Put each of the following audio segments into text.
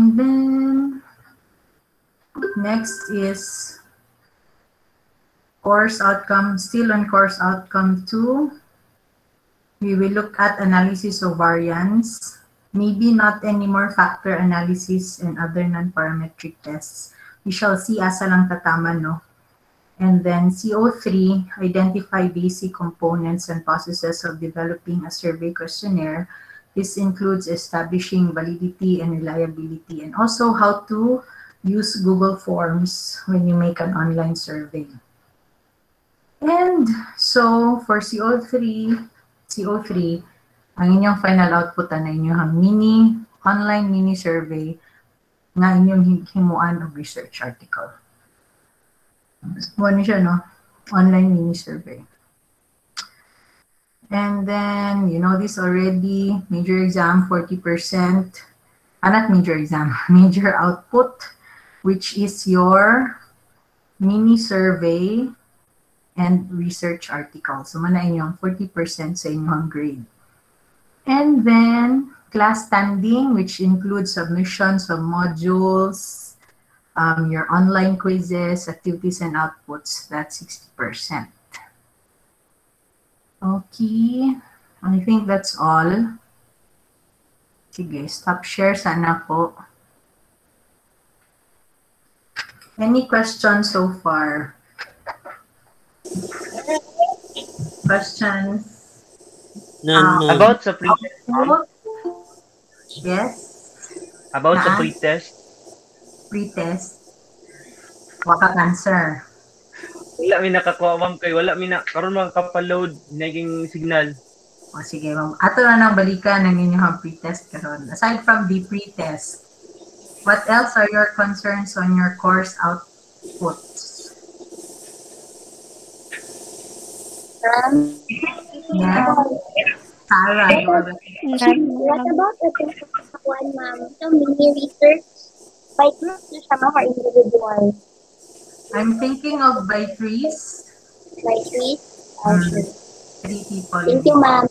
And then next is course outcome. Still on course outcome 2, we will look at analysis of variance. Maybe not anymore factor analysis and other non-parametric tests. We shall see asa lang tatama, no? And then CO3, identify basic components and processes of developing a survey questionnaire. This includes establishing validity and reliability, and also how to use Google Forms when you make an online survey. And so for CO3, ang inyong final output na inyong online mini survey nga inyong himuan og research article. Ano siya, no? Online mini survey. And then, you know this already, major exam, 40%. Not major exam, major output, which is your mini survey and research article. So, mana inyong 40% sa inyong grade. And then, class standing, which includes submissions of modules, your online quizzes, activities, and outputs. That's 60%. Okay, I think that's all. Sige, stop share sana po. Any questions so far? Questions? No. About sa pretest. Yes? About sa pretest. Pretest? Waka answer. Wala mi nakakuha, ma'am, kay wala mi na karon mga kapaload naging signal. O sige, ma'am. Ato na nang balikan ng inyong pretest karon. Aside from the pretest, what else are your concerns on your course outputs? Yeah. Sarah, what about the one, ma'am? So, mini research by group to siya or individual? I'm thinking of by threes. By threes? Okay. 3 people. Thank you, ma'am.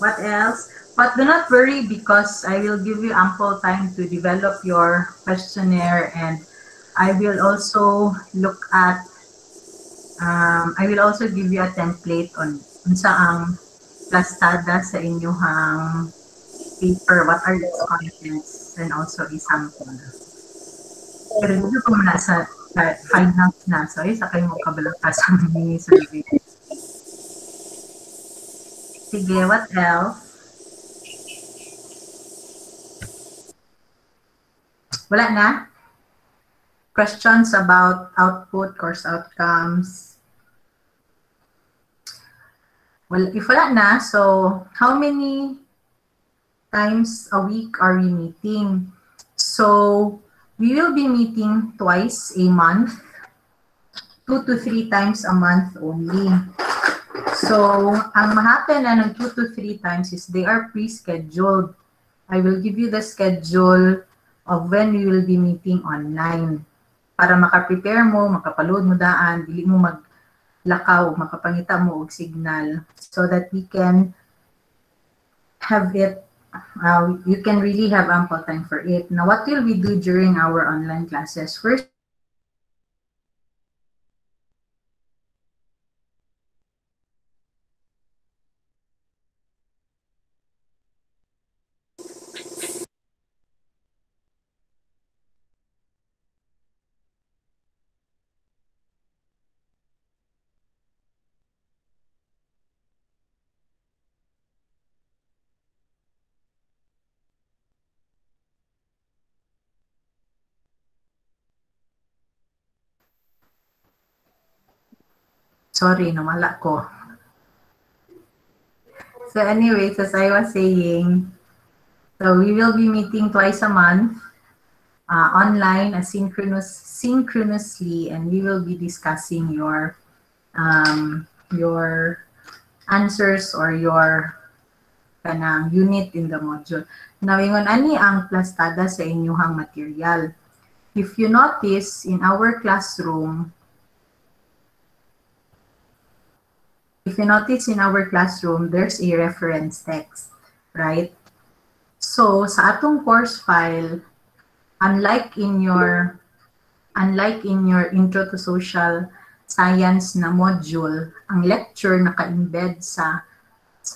What else? But do not worry because I will give you ample time to develop your questionnaire, and I will also look at I will also give you a template on saang plastada sa inyong paper, what are its contents, and also a sample. Pero dito po muna sa finance na, so isa kayo magkabalaka sa mini survey. Sige, what else? Wala na? Questions about output, course outcomes? Well, if wala na, so how many times a week are we meeting? So we will be meeting twice a month, 2 to 3 times a month only. So ang ma-happen na ng 2 to 3 times is they are pre-scheduled. I will give you the schedule of when we will be meeting online. Para makaprepare mo, makapaload mo daan, dili mo maglakaw, makapangita mo og signal so that we can have it, you can really have ample time for it. Now, what will we do during our online classes? First, sorry, nawala ko. So anyways, as I was saying, so we will be meeting twice a month, online, synchronously, and we will be discussing your answers or your kanang unit in the module. Now, ingon ani ang plastada sa inyuhang material. If you notice, in our classroom, there's a reference text, right? So sa atong course file, unlike in your Intro to Social Science na module, ang lecture naka-embed sa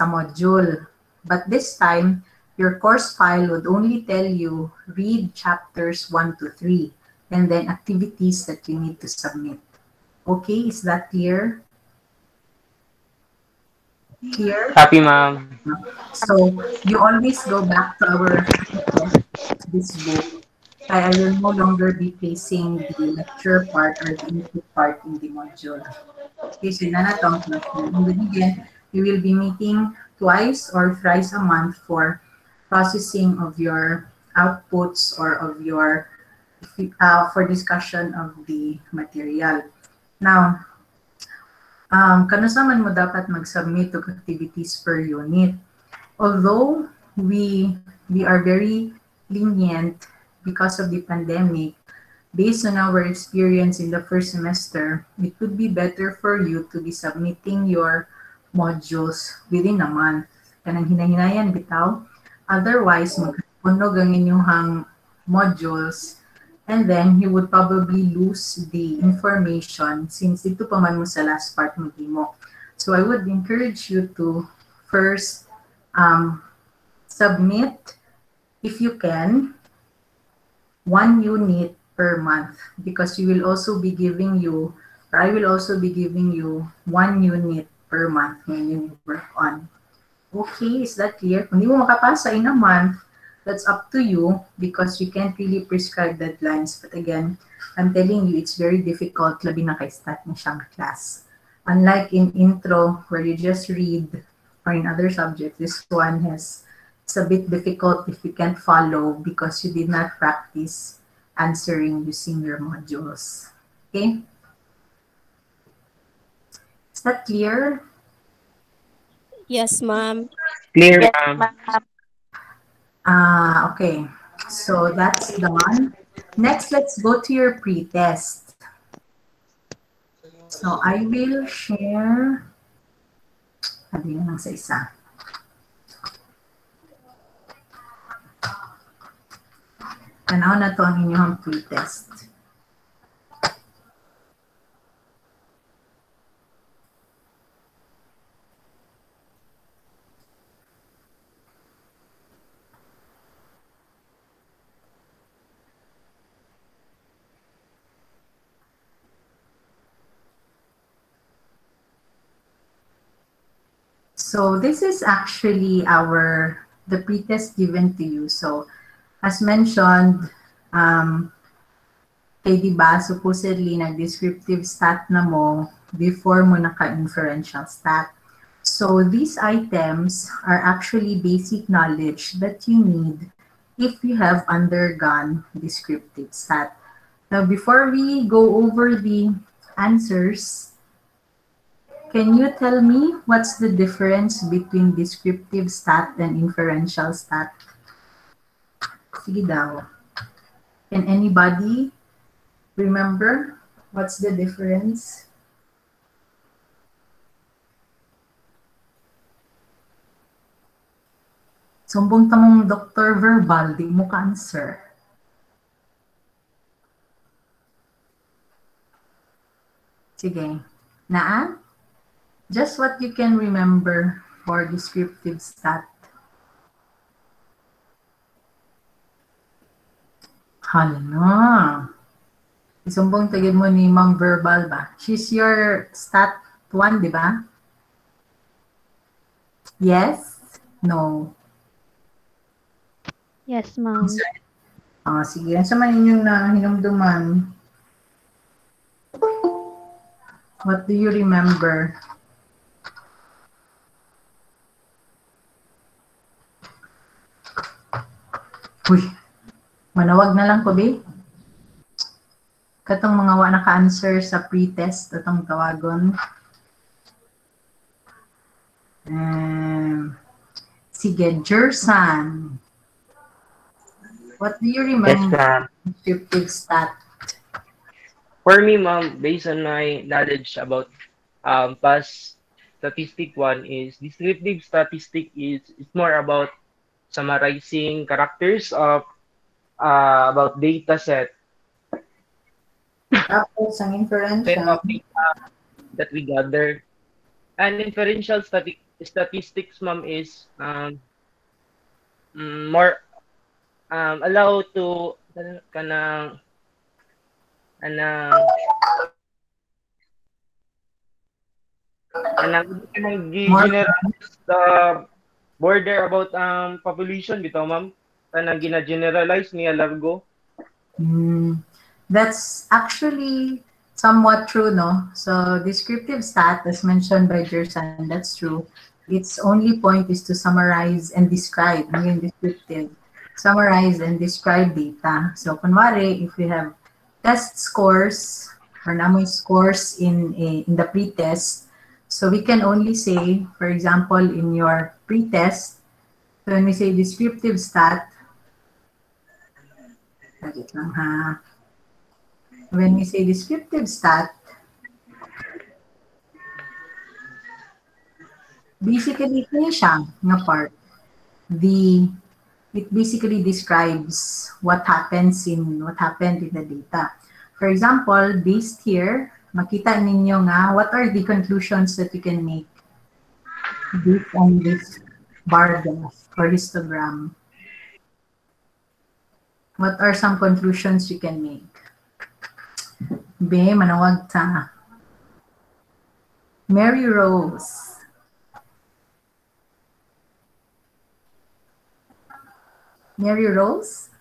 module. But this time, your course file would only tell you read chapters 1 to 3 and then activities that you need to submit. Okay, is that clear? Clear? Happy, ma'am. So you always go back to this book. I will no longer be placing the lecture part or the input part in the module. Okay, so yun na natong classroom. And then again, we will be meeting twice or thrice a month for processing of your outputs or of your for discussion of the material. Now, kanusa man mo dapat mag-submit of activities per unit. Although we are very lenient because of the pandemic, based on our experience in the first semester, it would be better for you to be submitting your modules within a month. Kanang hinahinayan bitaw. Otherwise, magpunog ang inyong modules and then you would probably lose the information since ito pa man mo sa last part mo. So I would encourage you to first submit, if you can, 1 unit per month because we will also be giving you, or I will also be giving you 1 unit per month when you work on. Okay, is that clear? Kung di mo makapasa in a month, that's up to you because you can't really prescribe deadlines. But again, I'm telling you, it's very difficult labi na kay start na siyang class. Unlike in intro where you just read, or in other subjects, this one it's a bit difficult if you can't follow because you did not practice answering using your modules. Okay? Is that clear? Yes, ma'am. Clear, ma'am. Okay, so that's done. Next, let's go to your pre-test. So I will share. Sabi na lang sa isa. Tanaw na to ang inyong pre-test. So this is actually the pretest given to you. So as mentioned, kay diba, supposedly nag-descriptive stat na mo before mo naka-inferential stat. So these items are actually basic knowledge that you need if you have undergone descriptive stat. Now before we go over the answers, can you tell me what's the difference between descriptive stat and inferential stat? Sige daw. Can anybody remember what's the difference? Sumbong tamong Dr. Verbal, di mo ka-answer. Sige. Naa? Just what you can remember for descriptive stat. Hala. Isumbong tagid mo ni Ma'am Verbal ba? She's your stat 1, di ba? Yes? No? Yes, ma'am. Sige. Sa man inyong hinumduman? What do you remember? Uy, manawag na lang ko, be. Katong mga wa naka-answer sa pre-test, atong tawagon. Sige, Jersan. What do you remember? Yes, ma'am. Descriptive stat. For me, ma'am, based on my knowledge about past statistic one is descriptive statistic is more about summarizing characters of about data set, Tapos, ang set inferential, of data that we gather. And inferential statistics, ma'am, is more allow to kanang more generalize the border about population bitaw, ma'am. Kanang gina-generalize niya largo. That's actually somewhat true, no? So descriptive stat, as mentioned by Jerson, that's true. Its only point is to summarize and describe, yung descriptive. Summarize and describe data. So kunwari, if we have test scores or namoy scores in the pretest, so we can only say, for example, in your pretest, so when we say descriptive stat, saglit lang ha. When we say descriptive stat, basically ito siya nga part. It basically describes what happened in the data. For example, based here, makita ninyo nga what are the conclusions that you can make based on this bar graph or histogram. What are some conclusions you can make? Be, manawag ta. Mary Rose. Mary Rose?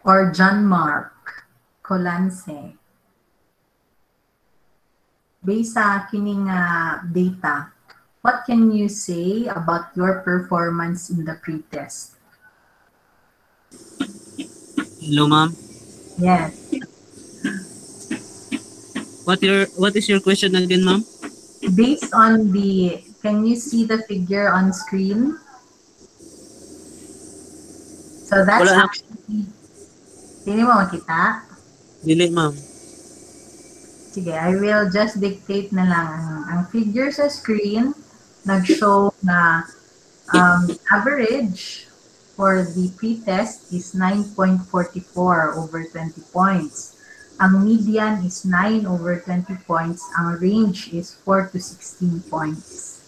Or John Mark Colance? Based sa kining data, what can you say about your performance in the pretest? Hello, ma'am. Yes. What is your question again, ma'am? Based on can you see the figure on screen? So that's Wala. actually, hindi mo makita? Dili, ma'am. Sige, I will just dictate na lang. Ang figure sa screen, nag-show na average for the pretest is 9.44 over 20 points. Ang median is 9 over 20 points. Ang range is 4 to 16 points.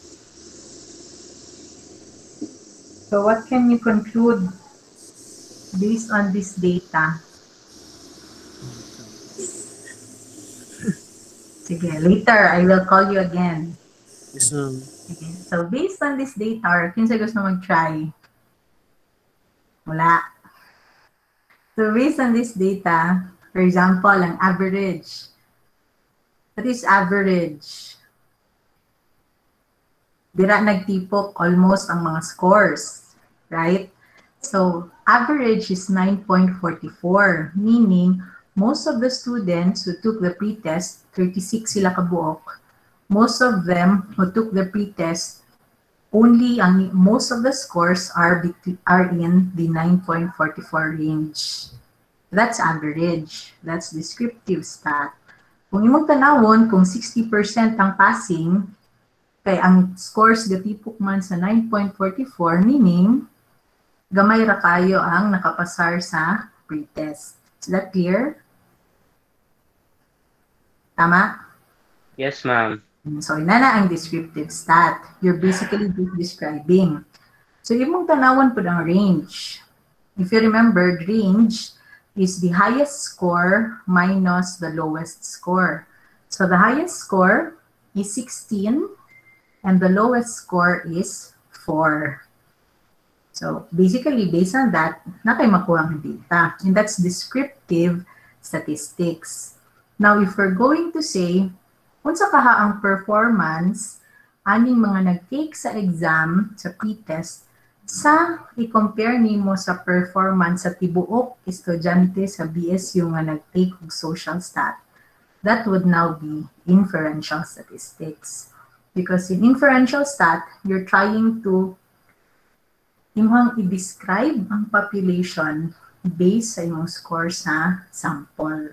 So what can you conclude based on this data? Sige, later I will call you again. Yes, ma'am. Sige. So based on this data, or kinsa gusto mag-try? Wala. So based on this data, for example, ang average. What is average? Dira nagtipok almost ang mga scores, right? So average is 9.44, meaning most of the students who took the pretest, 36 sila kabuok, most of them who took the pretest, most of the scores are in the 9.44 range. That's average. That's descriptive stat. Kung imong tanawon, kung 60% ang passing, kay ang scores gatipok man sa 9.44, meaning gamay ra kayo ang nakapasar sa pretest. Is that clear? Tama? Yes, ma'am. So, inana ang descriptive stat. You're basically describing. So, imong tanawon po ang range. If you remember, range is the highest score minus the lowest score. So, the highest score is 16 and the lowest score is 4. So, basically, based on that, na kayo makuha ang data. And that's descriptive statistics. Now, if we're going to say, unsa kaha ang performance aning mga nag-take sa exam sa pretest sa i-compare nimo sa performance sa tibuok estudyante sa BSU nga nag-take og social stat, that would now be inferential statistics. Because in inferential stat, you're trying to imong i-describe ang population based sa imong score sa sample.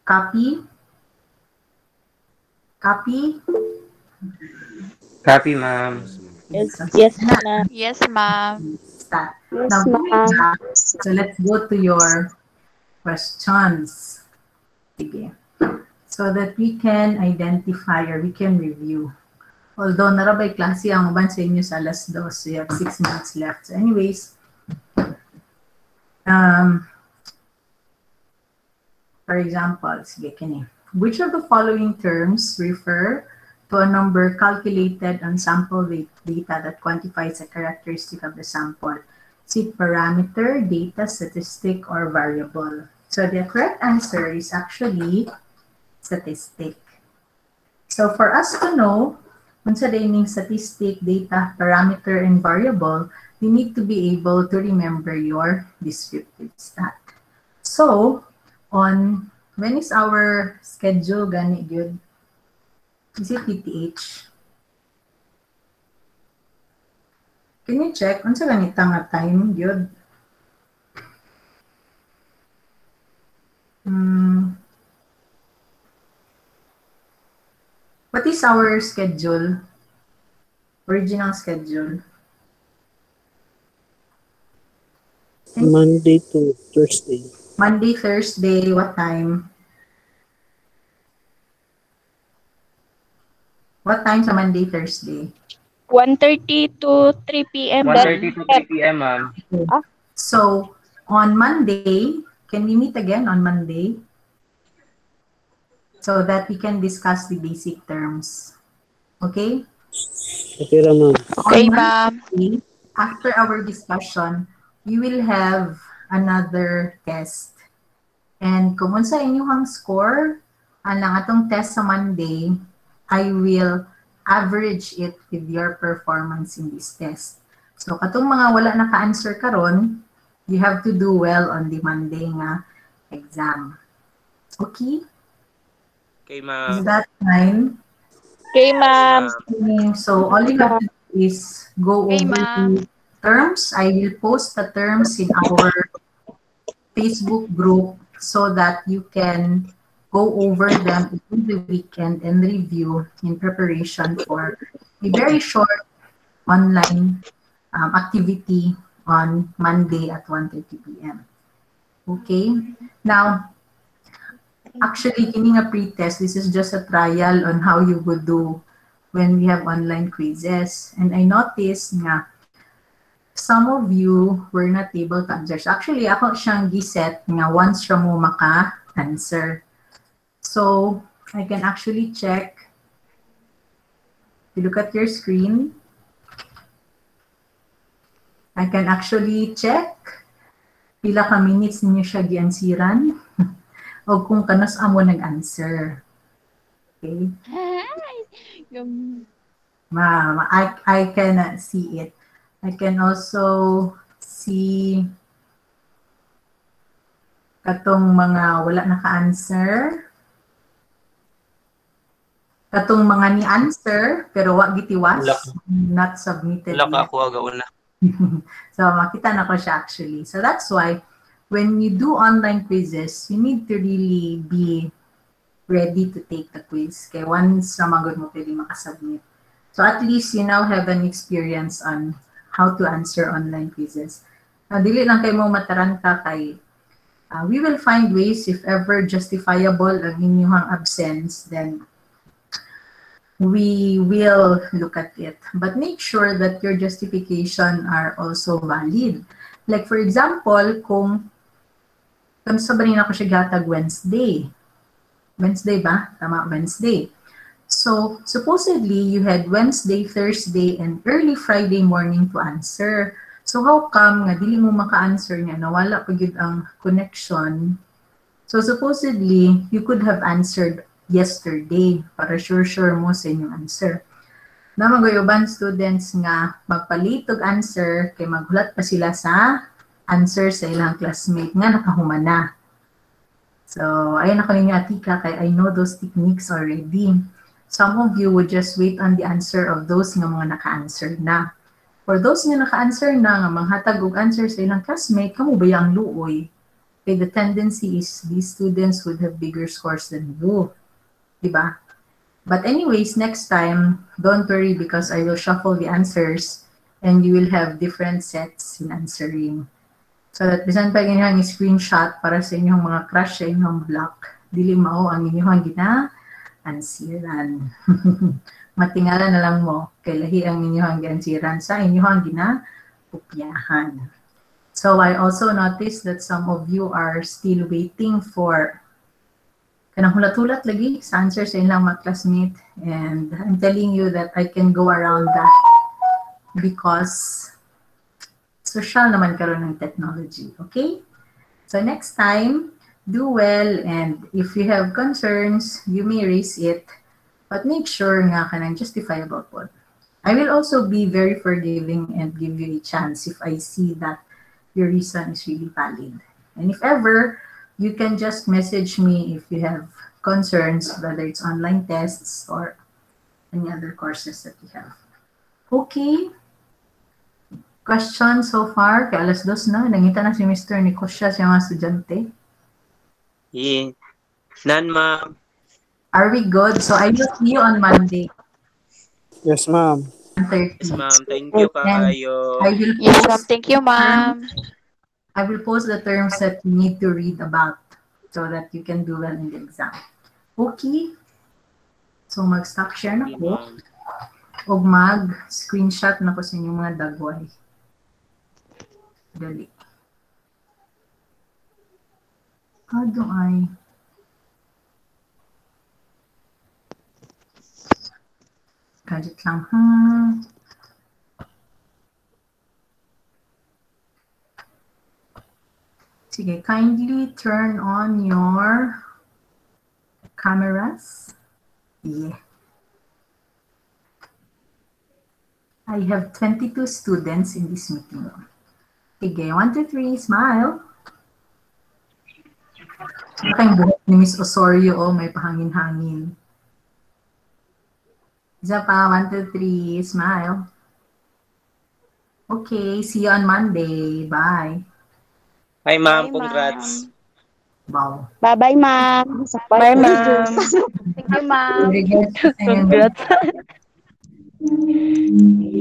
Copy? Copy? Copy, ma'am. Yes, So, yes, na, ma'am. Yes, ma'am. start. Yes, Now, going ma'am. back, so let's go to your questions. Sige. So that we can identify or we can review. Although narabay klase ang uban sa inyo sa alas 2, so you have 6 minutes left. So anyways, for example, sige kini. Which of the following terms refer to a number calculated on sample data that quantifies a characteristic of the sample? Is it parameter, data, statistic, or variable? So the correct answer is actually statistic. So for us to know kung sa dining statistic, data, parameter, and variable, you need to be able to remember your descriptive stat. So, when is our schedule gani good? Is it PTH? Can you check? Unsa ganita nga time good? What is our schedule? Original schedule? Monday to Thursday. Monday, Thursday, what time? What time sa Monday, Thursday? 1:30 to 3 p.m. 1:30 to 3 p.m., ma'am. So, on Monday, can we meet again on Monday? So that we can discuss the basic terms. Okay? Okay ra, ma'am. Okay, On ma'am. Monday, after our discussion, we will have another test. And kung unsa inyong score, ang atong test sa Monday, I will average it with your performance in this test. So katong mga wala naka-answer karon, you have to do well on the Monday nga exam. Okay? Okay, Is ma'am. that fine? Okay, ma'am. So all you have to do is go Okay, over ma'am. the terms. I will post the terms in our Facebook group so that you can go over them in the weekend and review in preparation for a very short online activity on Monday at 1:30 p.m. Okay? Now, actually, kining a pre-test, this is just a trial on how you would do when we have online quizzes. And I noticed nga, some of you were not able to answer. So actually, ako siyang giset nga once siya mo maka-answer. So, I can actually check. If you look at your screen, I can actually check pila ka minutes ninyo siya giansiran o kung kanos amo nag-answer. Okay? I can see it. I can also see katong mga wala naka-answer. Katong mga ni-answer pero wa gitiwas, not submitted Wala ka yet. ako aga una. So makita na ko siya actually. So that's why when you do online quizzes, you need to really be ready to take the quiz. Kaya once na magod mo pwede makasubmit. So at least you now have an experience on how to answer online quizzes. Dili lang kay mo mataranta kay we will find ways if ever justifiable ang inyong absence, then we will look at it. But make sure that your justification are also valid. Like for example, kung sabihin ako siya gatag Wednesday. Wednesday ba? Tama, Wednesday. So, supposedly, you had Wednesday, Thursday, and early Friday morning to answer. So, how come nga dili mo maka-answer niya? Nawala pa yun ang connection. So, supposedly, you could have answered yesterday para sure mo sa inyong answer. Na magayoban students nga magpalitog answer kay maghulat pa sila sa answer sa ilang classmate nga nakahuma na. So, ayun ako ninyo atika kay I know those techniques already. Some of you would just wait on the answer of those nga mga naka-answer na. For those nga naka-answer na nga manghatag og answer sa ilang classmate, kamo ba yang luoy? Okay, the tendency is these students would have bigger scores than you. Diba? But anyways, next time, don't worry because I will shuffle the answers and you will have different sets in answering. So that bisan pa inyong screenshot para sa inyong mga crush sa inyong block, dili mao ang inyong gina-ansiran. Matingala na lang mo, kay lahi ang inyong gina-ansiran sa inyong gina-pupyahan. So I also noticed that some of you are still waiting for kanang hulat-hulat lagi sa answer sa ilang mga classmate, and I'm telling you that I can go around that because social naman karon ng technology, okay? So next time, do well, and if you have concerns, you may raise it, but make sure nga kanang justifiable po. I will also be very forgiving and give you a chance if I see that your reason is really valid. And if ever, you can just message me if you have concerns, whether it's online tests or any other courses that you have. Okay. Questions so far? Kaya alas 2 na. Nangita na si Mr. Nicosya sa mga estudyante. Yeah. None, ma'am. Are we good? So I will see you on Monday. Yes, ma'am. 1:30. Yes, ma'am. Thank you kayo. I will Yes, ma'am. post Thank you, ma'am. I will post the terms that you need to read about so that you can do well in the exam. Okay? So mag-stop share na Okay, po. ma'am. O mag-screenshot na ko sa inyong mga dagway. Dali. How do I... Gadget lang, ha? Sige, kindly turn on your cameras. Yeah. I have 22 students in this meeting room. Sige, 1, 2, 3, smile. Ang buhok ni Miss Osorio, oh, may pahangin-hangin. Isa pa, 1, 2, 3, smile. Okay, see you on Monday. Bye. Hi, ma'am. Bye, Congrats. Wow. Bye-bye, ma'am. Bye, ma'am. Thank you, ma'am. Congrats. Congrats.